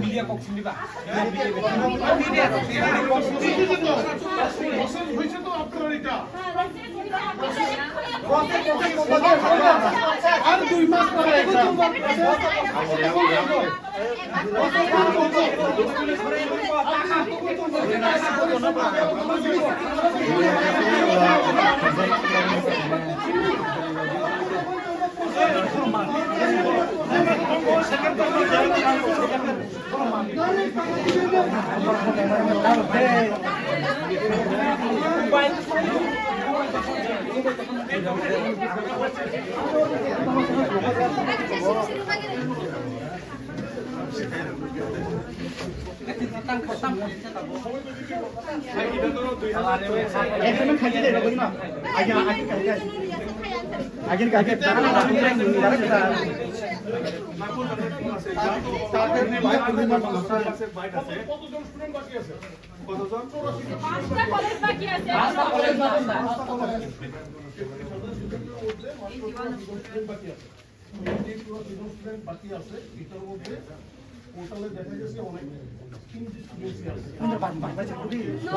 Media পক্ষ দিবা হয়েছে তো আপনার এটা আর 2 মাস পরে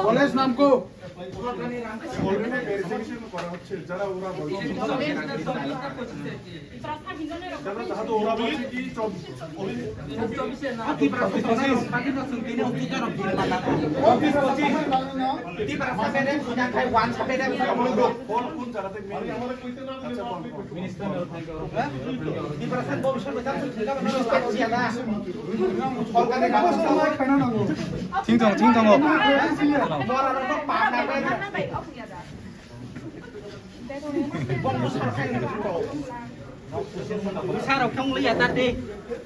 কলেজ নাম কো করা হচ্ছে যারা ওরা sao không lấy ta đi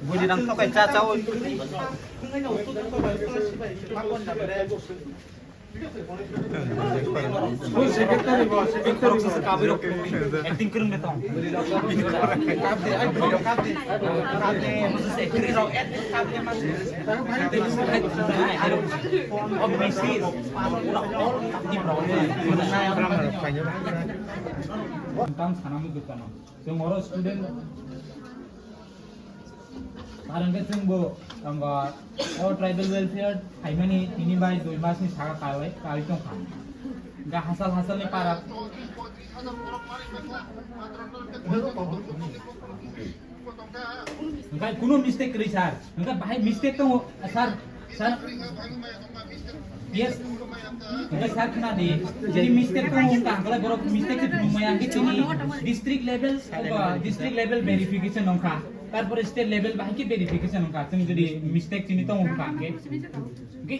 vừa đi đằng sau cảnh cha cháu acting keren betul. Yang orang student Parang kan bo angga or tribal welfare haimani ini bai 2 mas ni saga kawai tong kan ga hasal ni para enggak kuno mistake kri sir enggak bahai mistake to sir yes enggak sir kena di jadi mistake to ka angla borok mistake ke lumaya ke ini district level verification nongka তারপরে state level বাকি verification কা তুমি যদি mistake চিনি তো কাকে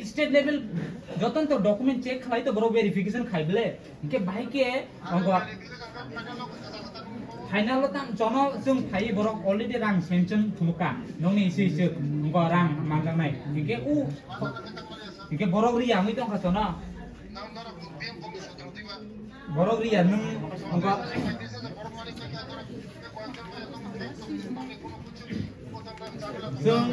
state level যতন তো ডকুমেন্ট চেক খাই তো বড় ভেরিফিকেশন খাইবলে কে ভাইকে ফাইনাল তা জন जों फाइ बरक अलरेडी रां सेंक्शन थुमका नोंनि इसे रां मांगानाय के बरक रिया मै दं खातो ना बरक रिया नों जों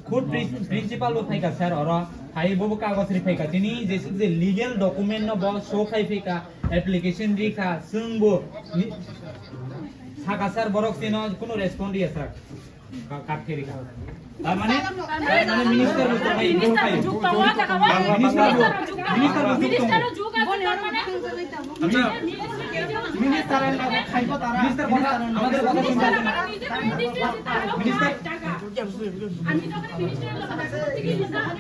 खुद प्रिंसिपल बो फाइका सर और फाइ बो कागज रि फाइका तिनी जे लीगल डॉक्यूमेंट न बो शो खाइ फाइका एप्लीकेशन रिखा जों बो साका सर बरक सिन कोनो रेस्पॉन्ड दिया सर काट के रिखा माने मिनिस्टर बो तो भाई दो फाइ मिनिस्टर जुग माने मिनिस्टर खाइबो तारा मिनिस्टर আমাদের কথা শুনতে মিনিস্টার আমি যখন মিনিস্টারের কথা বলতে কি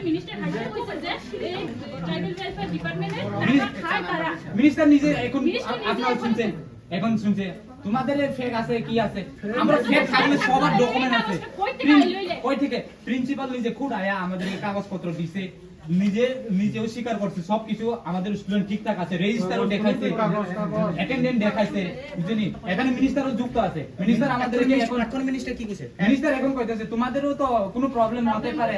মিনিস্টার হাইতে কইছে যে এই ট্রাইবাল ওয়েলফেয়ার ডিপার্টমেন্টে টাকা খায় তারা মিনিস্টার নিজে এখন আপনারা শুনছেন এখন শুনছে তোমাদের ফেক আছে কি আছে আমরা ফেক থাকলে সবার ডকুমেন্ট আছে কই থেকে প্রিন্সিপাল নিজে খুদ আয়া আমাদেরকে কাগজপত্র দিছে নিজেও স্বীকার করছে সবকিছু আমাদের স্টুডেন্ট ঠিকঠাক আছে রেজিস্টারও দেখাইছে অ্যাটেন্ডেন্ট দেখাইছে বুঝনি এখানে মিনিস্টারও যুক্ত আছে মিনিস্টার আমাদেরকে এখন মিনিস্টার কি কইছে মিনিস্টার এখন কইতাছে তোমাদেরও তো কোনো প্রবলেম হতে পারে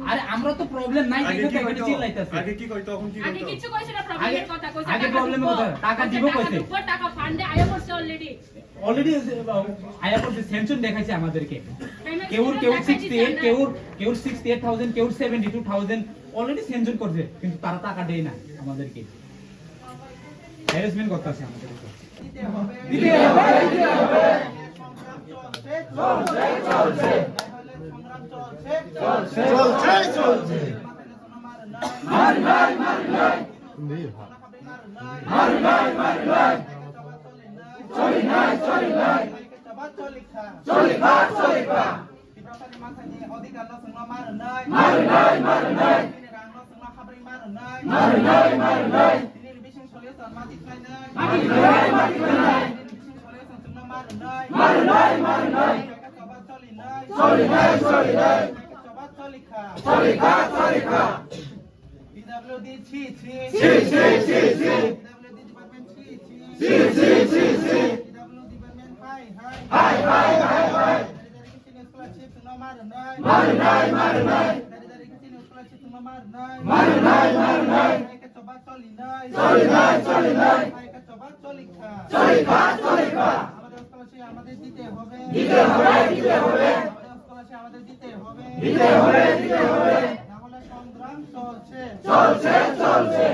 আরে আমরা তো প্রবলেম নাই দেখে তো এখানে চিল্লাইতাছে আগে কি কই তখন কি আগে কিছু কইছে না প্রবলেমের কথা কইছে আগে প্রবলেমের কথা টাকা দিব কইছে টাকা ফান্ডে আয়া পড়ছে অলরেডি আয়া পড়ছে সেনশন দেখাইছে আমাদেরকে কেউর 68 কেউর 68000 কেউর 72000 অলরেডি সেনশন করছে কিন্তু তারা টাকা দেয় না আমাদেরকে হ্যারাসমেন্ট করতেছে আমাদের উপর দিতে হবে চলছে চলছে